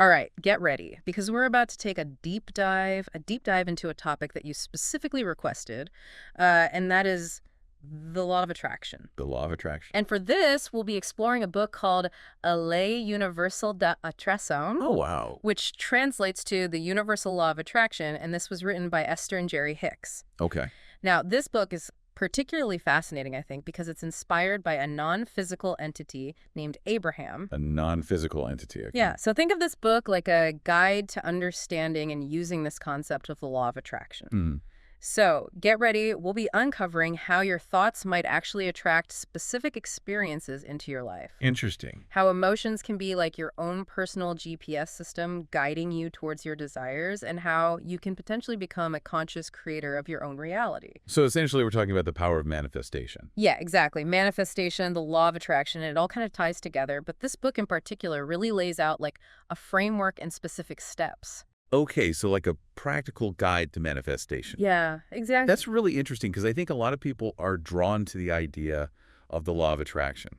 All right, get ready, because we're about to take a deep dive into a topic that you specifically requested, and that is the law of attraction. The law of attraction. And for this, we'll be exploring a book called A Ley Universal de Atração, Oh, wow. which translates to The Universal Law of Attraction, and this was written by Esther and Jerry Hicks. Okay. Now, this book is particularly fascinating, I think, because it's inspired by a non-physical entity named Abraham. A non-physical entity. Okay. Yeah, so think of this book like a guide to understanding and using this concept of the law of attraction. Hmm. So get ready. We'll be uncovering how your thoughts might actually attract specific experiences into your life. Interesting. How emotions can be like your own personal GPS system guiding you towards your desires, and how you can potentially become a conscious creator of your own reality. So essentially, we're talking about the power of manifestation. Yeah, exactly. Manifestation, the law of attraction, it all kind of ties together. But this book in particular really lays out like a framework and specific steps. Okay, so like a practical guide to manifestation. Yeah, exactly. That's really interesting because I think a lot of people are drawn to the idea of the law of attraction,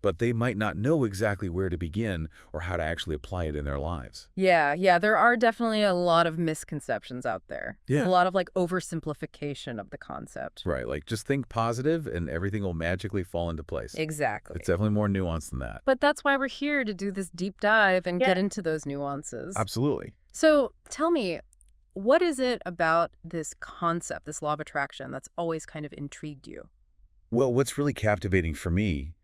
but they might not know exactly where to begin or how to actually apply it in their lives. Yeah, there are definitely a lot of misconceptions out there. Yeah. A lot of like oversimplification of the concept. Right, like just think positive and everything will magically fall into place. Exactly. It's definitely more nuanced than that. But that's why we're here, to do this deep dive and get into those nuances. Absolutely. So tell me, what is it about this concept, this law of attraction, that's always kind of intrigued you? Well, what's really captivating for me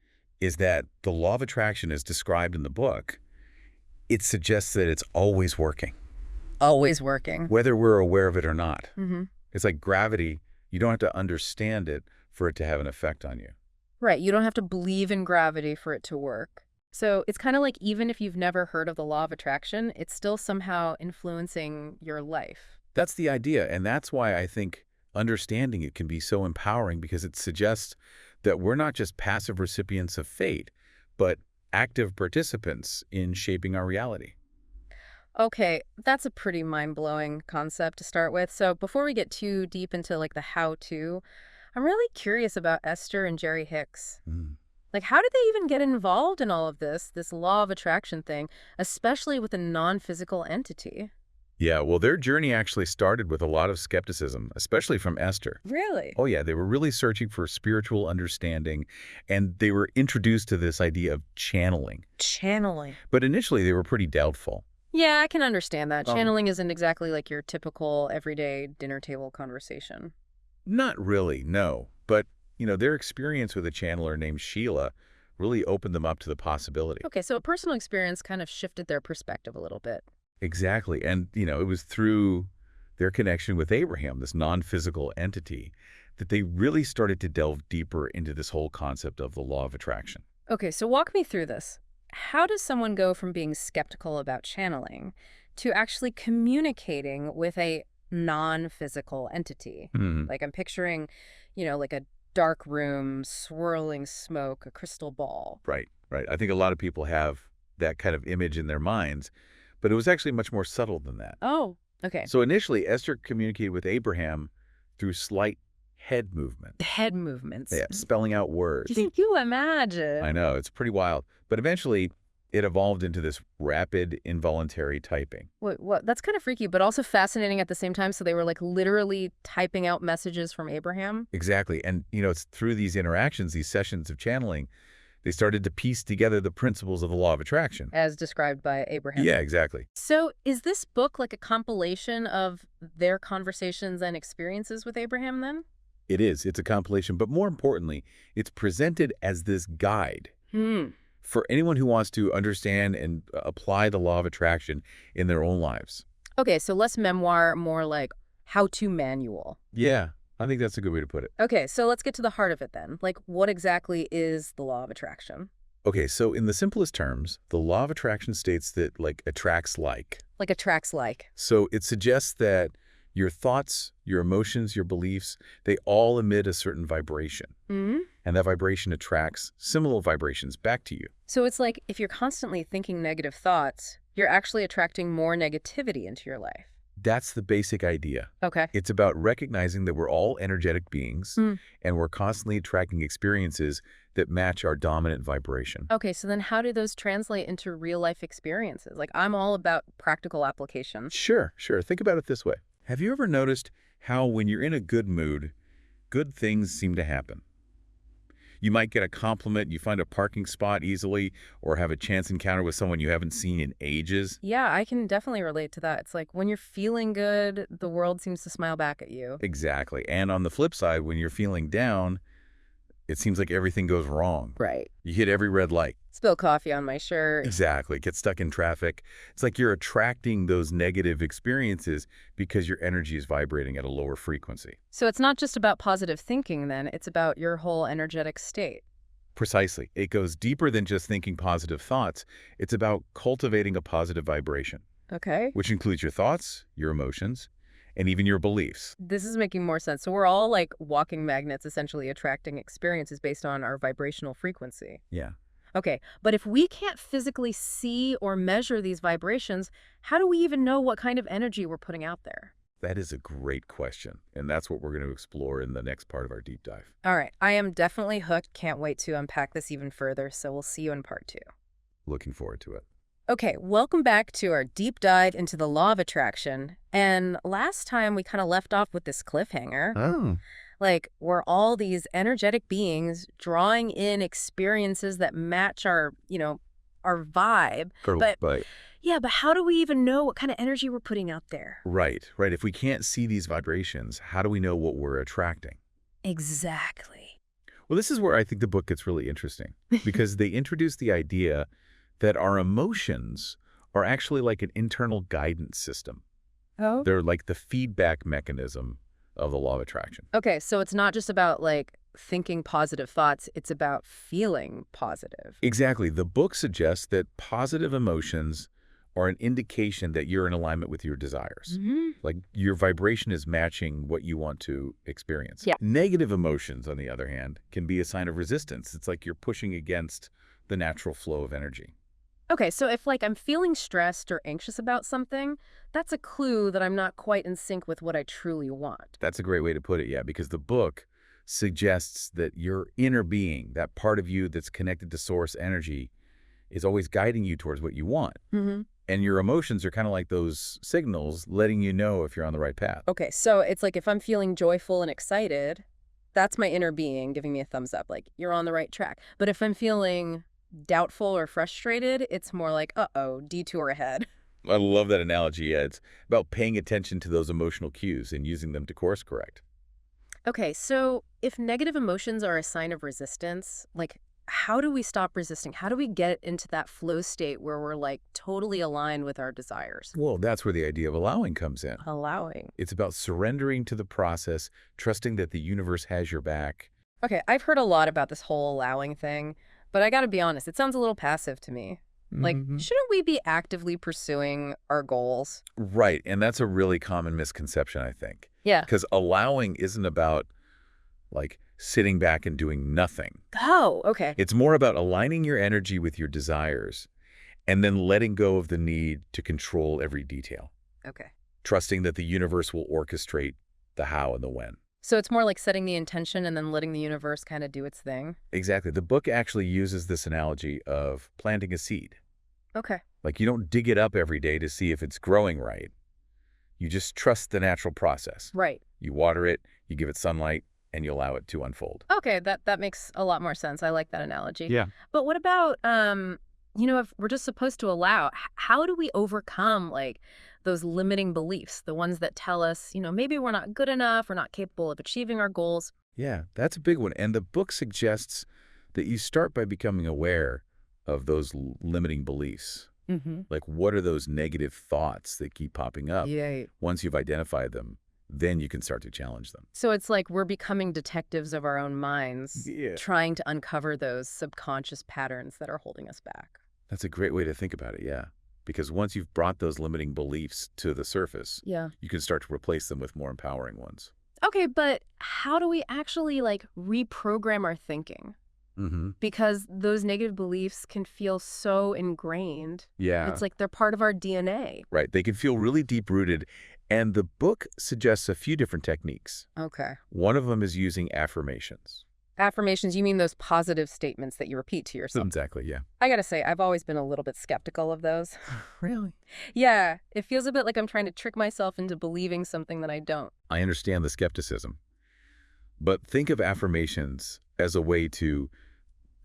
is that the law of attraction as described in the book, it suggests that it's always working, Always working. whether we're aware of it or not. Mm-hmm. It's like gravity. You don't have to understand it for it to have an effect on you. Right, you don't have to believe in gravity for it to work. So it's kind of like, even if you've never heard of the law of attraction, it's still somehow influencing your life. That's the idea, and that's why I think understanding it can be so empowering, because it suggests that we're not just passive recipients of fate, but active participants in shaping our reality. Okay, that's a pretty mind-blowing concept to start with. So before we get too deep into like the how-to, I'm really curious about Esther and Jerry Hicks. Mm. Like, how did they even get involved in all of this law of attraction thing, especially with a non-physical entity? Yeah, well, their journey actually started with a lot of skepticism, especially from Esther. Really? Oh, yeah, they were really searching for spiritual understanding, and they were introduced to this idea of channeling. Channeling. But initially, they were pretty doubtful. Yeah, I can understand that. Um, Channeling isn't exactly like your typical everyday dinner table conversation. Not really, no. But, their experience with a channeler named Sheila really opened them up to the possibility. Okay, so a personal experience kind of shifted their perspective a little bit. Exactly. And, it was through their connection with Abraham, this non-physical entity, that they really started to delve deeper into this whole concept of the law of attraction. Okay, so walk me through this. How does someone go from being skeptical about channeling to actually communicating with a non-physical entity? Hmm. Like, I'm picturing, like a dark room, swirling smoke, a crystal ball. Right, right. I think a lot of people have that kind of image in their minds, but it was actually much more subtle than that. Oh, okay. So initially, Esther communicated with Abraham through slight head movement. Head movements. Yeah, spelling out words. Can you imagine? I know, it's pretty wild. But eventually, it evolved into this rapid, involuntary typing. Wait, what? That's kind of freaky, but also fascinating at the same time. So they were like literally typing out messages from Abraham? Exactly. And, it's through these interactions, these sessions of channeling, they started to piece together the principles of the law of attraction. As described by Abraham. Yeah, exactly. So is this book like a compilation of their conversations and experiences with Abraham then? It is. It's a compilation. But more importantly, it's presented as this guide for anyone who wants to understand and apply the law of attraction in their own lives. Okay, so less memoir, more like how-to manual. Yeah, I think that's a good way to put it. Okay, so let's get to the heart of it then. Like, what exactly is the law of attraction? Okay, so in the simplest terms, the law of attraction states that like attracts like. Like attracts like. So it suggests that your thoughts, your emotions, your beliefs, they all emit a certain vibration. Mm-hmm. And that vibration attracts similar vibrations back to you. So it's like if you're constantly thinking negative thoughts, you're actually attracting more negativity into your life. That's the basic idea. Okay. It's about recognizing that we're all energetic beings, Mm. and we're constantly attracting experiences that match our dominant vibration. Okay, so then how do those translate into real life experiences? Like, I'm all about practical application. Sure, sure. Think about it this way. Have you ever noticed how when you're in a good mood, good things seem to happen? You might get a compliment, you find a parking spot easily, or have a chance encounter with someone you haven't seen in ages. Yeah, I can definitely relate to that. It's like when you're feeling good, the world seems to smile back at you. Exactly. And on the flip side, when you're feeling down, it seems like everything goes wrong. Right. You hit every red light. Spill coffee on my shirt. Exactly. Get stuck in traffic. It's like you're attracting those negative experiences because your energy is vibrating at a lower frequency. So it's not just about positive thinking then, it's about your whole energetic state. Precisely. It goes deeper than just thinking positive thoughts. It's about cultivating a positive vibration, Okay. which includes your thoughts, your emotions, and even your beliefs. This is making more sense. So we're all like walking magnets, essentially attracting experiences based on our vibrational frequency. Yeah. Okay, but if we can't physically see or measure these vibrations, how do we even know what kind of energy we're putting out there? That is a great question, and that's what we're going to explore in the next part of our deep dive. All right, I am definitely hooked. Can't wait to unpack this even further, so we'll see you in part 2. Looking forward to it. Okay, welcome back to our deep dive into the law of attraction. And last time we kind of left off with this cliffhanger. Oh. Like, we're all these energetic beings drawing in experiences that match our, our vibe. But yeah, but how do we even know what kind of energy we're putting out there? Right. If we can't see these vibrations, how do we know what we're attracting? Exactly. Well, this is where I think the book gets really interesting because they introduce the idea that our emotions are actually like an internal guidance system. Oh. They're like the feedback mechanism of the law of attraction. Okay, so it's not just about like thinking positive thoughts, it's about feeling positive. Exactly. The book suggests that positive emotions are an indication that you're in alignment with your desires. Like your vibration is matching what you want to experience. Yeah. Negative emotions, on the other hand, can be a sign of resistance. It's like you're pushing against the natural flow of energy. Okay, so if like I'm feeling stressed or anxious about something, that's a clue that I'm not quite in sync with what I truly want. That's a great way to put it, yeah, because the book suggests that your inner being, that part of you that's connected to source energy, is always guiding you towards what you want. And your emotions are kind of like those signals letting you know if you're on the right path. Okay, so it's like if I'm feeling joyful and excited, that's my inner being giving me a thumbs up, like you're on the right track. But if I'm feeling doubtful or frustrated, it's more like, uh-oh, detour ahead. I love that analogy. Yeah, it's about paying attention to those emotional cues and using them to course correct. Okay, so if negative emotions are a sign of resistance, like how do we stop resisting? How do we get into that flow state where we're like totally aligned with our desires? Well, that's where the idea of allowing comes in. Allowing. It's about surrendering to the process, trusting that the universe has your back. Okay, I've heard a lot about this whole allowing thing, but I gotta be honest, it sounds a little passive to me. Like, shouldn't we be actively pursuing our goals? Right, and that's a really common misconception, I think. Yeah. Because allowing isn't about, like, sitting back and doing nothing. Oh, okay. It's more about aligning your energy with your desires and then letting go of the need to control every detail, Okay. trusting that the universe will orchestrate the how and the when. So it's more like setting the intention and then letting the universe kind of do its thing? Exactly. The book actually uses this analogy of planting a seed. Okay. Like, you don't dig it up every day to see if it's growing right. You just trust the natural process. Right. You water it, you give it sunlight, and you allow it to unfold. Okay, that makes a lot more sense. I like that analogy. Yeah. But what about, if we're just supposed to allow, how do we overcome, like, those limiting beliefs, the ones that tell us, maybe we're not good enough, we're not capable of achieving our goals? Yeah, that's a big one. And the book suggests that you start by becoming aware of those limiting beliefs. Like, what are those negative thoughts that keep popping up? Yeah. Once you've identified them, then you can start to challenge them. So it's like we're becoming detectives of our own minds, Yeah. trying to uncover those subconscious patterns that are holding us back. That's a great way to think about it, yeah. Because once you've brought those limiting beliefs to the surface, Yeah. you can start to replace them with more empowering ones. Okay, but how do we actually, like, reprogram our thinking? Because those negative beliefs can feel so ingrained. Yeah. It's like they're part of our DNA. Right. They can feel really deep-rooted, And the book suggests a few different techniques. Okay. One of them is using affirmations. Affirmations, you mean those positive statements that you repeat to yourself? Exactly, yeah. I gotta say, I've always been a little bit skeptical of those. Really? Yeah, it feels a bit like I'm trying to trick myself into believing something that I don't. I understand the skepticism. But think of affirmations as a way to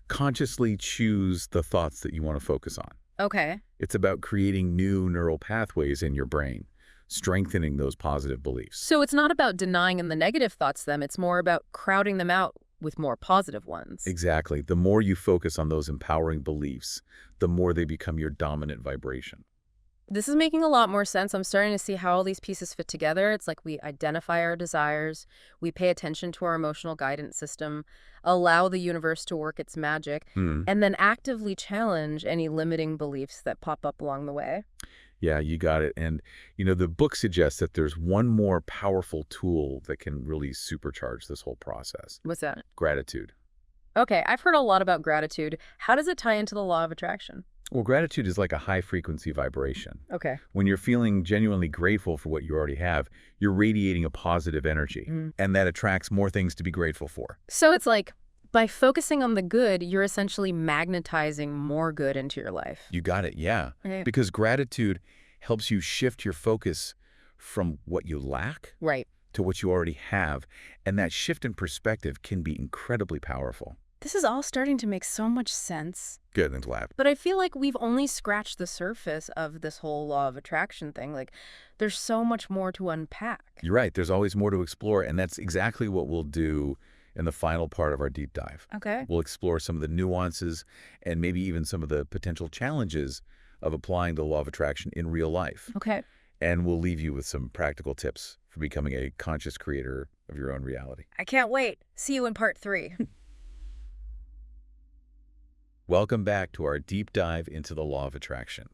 consciously choose the thoughts that you want to focus on. Okay. It's about creating new neural pathways in your brain, strengthening those positive beliefs. So it's not about denying the negative thoughts then, it's more about crowding them out with more positive ones. Exactly. The more you focus on those empowering beliefs, the more they become your dominant vibration. This is making a lot more sense. I'm starting to see how all these pieces fit together. It's like we identify our desires, we pay attention to our emotional guidance system, allow the universe to work its magic, and then actively challenge any limiting beliefs that pop up along the way. Yeah, you got it. And, the book suggests that there's one more powerful tool that can really supercharge this whole process. What's that? Gratitude. Okay, I've heard a lot about gratitude. How does it tie into the law of attraction? Well, gratitude is like a high-frequency vibration. Okay. When you're feeling genuinely grateful for what you already have, you're radiating a positive energy, and that attracts more things to be grateful for. So it's like, by focusing on the good, you're essentially magnetizing more good into your life. You got it, yeah. Right. Because gratitude helps you shift your focus from what you lack to what you already have, and that shift in perspective can be incredibly powerful. This is all starting to make so much sense. Good, and glad. But I feel like we've only scratched the surface of this whole law of attraction thing. Like, there's so much more to unpack. You're right. There's always more to explore, and that's exactly what we'll do in the final part of our deep dive. Okay. We'll explore some of the nuances and maybe even some of the potential challenges of applying the law of attraction in real life. Okay. And we'll leave you with some practical tips for becoming a conscious creator of your own reality. I can't wait. See you in part 3. Welcome back to our deep dive into the law of attraction.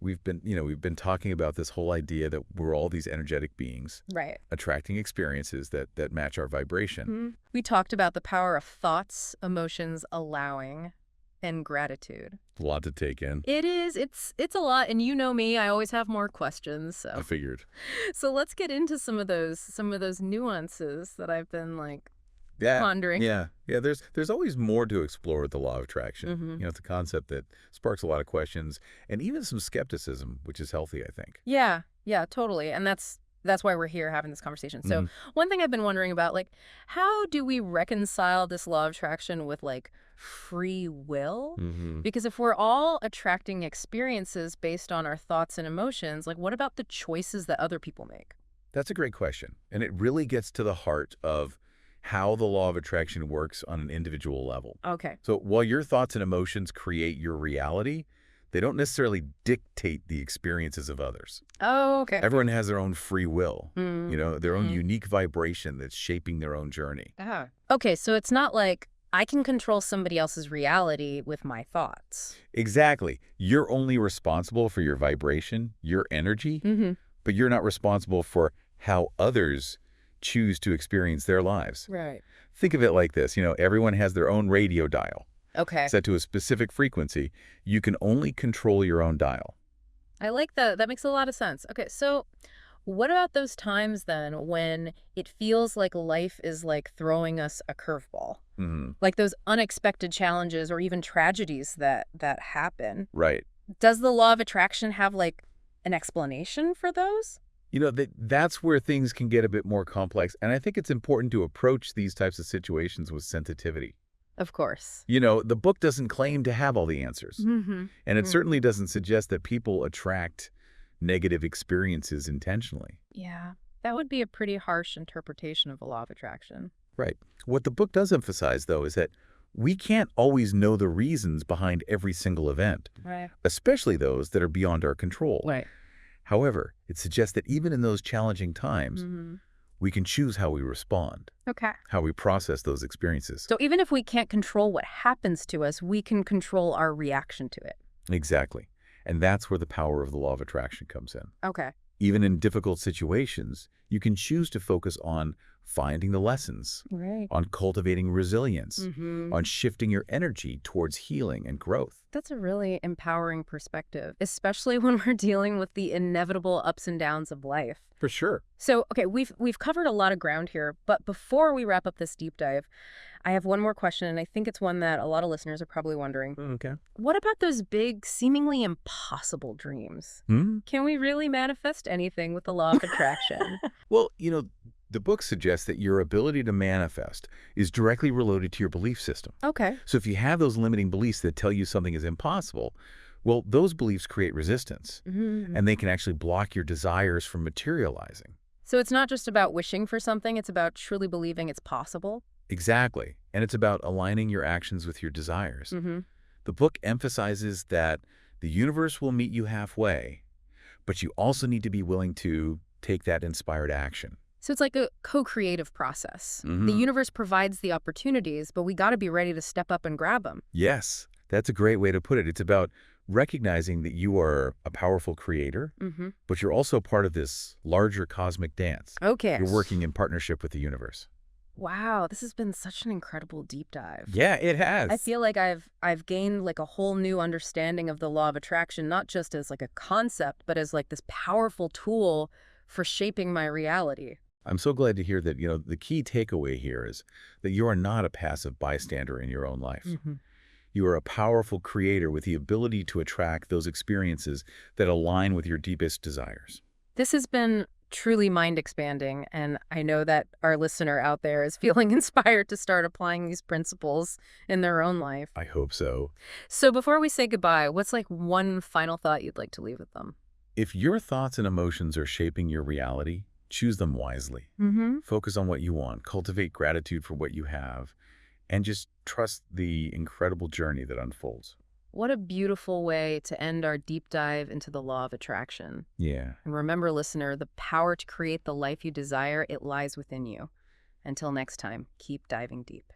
We've been talking about this whole idea that we're all these energetic beings, attracting experiences that match our vibration. We talked about the power of thoughts, emotions, allowing, and gratitude. A lot to take in. It is. It's a lot, and you know me, I always have more questions. So I figured. So let's get into some of those nuances that I've been pondering. Yeah. There's always more to explore with the law of attraction. It's a concept that sparks a lot of questions and even some skepticism, which is healthy, I think. Yeah, totally. And that's why we're here having this conversation. So one thing I've been wondering about, how do we reconcile this law of attraction with free will? Because if we're all attracting experiences based on our thoughts and emotions, what about the choices that other people make? That's a great question. And it really gets to the heart of how the law of attraction works on an individual level. Okay. So while your thoughts and emotions create your reality, they don't necessarily dictate the experiences of others. Oh, okay. Everyone has their own free will, their own unique vibration that's shaping their own journey. Okay, so it's not like I can control somebody else's reality with my thoughts. Exactly. You're only responsible for your vibration, your energy, but you're not responsible for how others choose to experience their lives. Right. Think of it like this. Everyone has their own radio dial. Okay. Set to a specific frequency. You can only control your own dial. I like that. That makes a lot of sense. Okay, so what about those times then when it feels like life is throwing us a curveball? Like those unexpected challenges or even tragedies that happen. Right. Does the law of attraction have an explanation for those? That's where things can get a bit more complex. And I think it's important to approach these types of situations with sensitivity. Of course. The book doesn't claim to have all the answers. And it certainly doesn't suggest that people attract negative experiences intentionally. Yeah, that would be a pretty harsh interpretation of the law of attraction. Right. What the book does emphasize, though, is that we can't always know the reasons behind every single event, especially those that are beyond our control. Right. However, it suggests that even in those challenging times, we can choose how we respond, how we process those experiences. So even if we can't control what happens to us, we can control our reaction to it. Exactly. And that's where the power of the law of attraction comes in. Okay. Even in difficult situations, you can choose to focus on finding the lessons, Right. on cultivating resilience, on shifting your energy towards healing and growth. That's a really empowering perspective, especially when we're dealing with the inevitable ups and downs of life. For sure. So, okay, we've covered a lot of ground here, but before we wrap up this deep dive, I have one more question, and I think it's one that a lot of listeners are probably wondering. Okay. What about those big, seemingly impossible dreams? Can we really manifest anything with the law of attraction? Well, the book suggests that your ability to manifest is directly related to your belief system. Okay. So if you have those limiting beliefs that tell you something is impossible, well, those beliefs create resistance, and they can actually block your desires from materializing. So it's not just about wishing for something, it's about truly believing it's possible? Exactly. And it's about aligning your actions with your desires. The book emphasizes that the universe will meet you halfway, but you also need to be willing to take that inspired action. So it's like a co-creative process. The universe provides the opportunities, but we got to be ready to step up and grab them. Yes, that's a great way to put it. It's about recognizing that you are a powerful creator, but you're also part of this larger cosmic dance. Okay. You're working in partnership with the universe. Wow, this has been such an incredible deep dive. Yeah, it has. I feel like I've gained like a whole new understanding of the law of attraction, not just as like a concept, but as like this powerful tool for shaping my reality. I'm so glad to hear that, the key takeaway here is that you are not a passive bystander in your own life. You are a powerful creator with the ability to attract those experiences that align with your deepest desires. This has been truly mind-expanding, and I know that our listener out there is feeling inspired to start applying these principles in their own life. I hope so. So before we say goodbye, what's like one final thought you'd like to leave with them? If your thoughts and emotions are shaping your reality, choose them wisely. Focus on what you want, cultivate gratitude for what you have, and just trust the incredible journey that unfolds. What a beautiful way to end our deep dive into the law of attraction. Yeah. And remember, listener, the power to create the life you desire, it lies within you. Until next time, keep diving deep.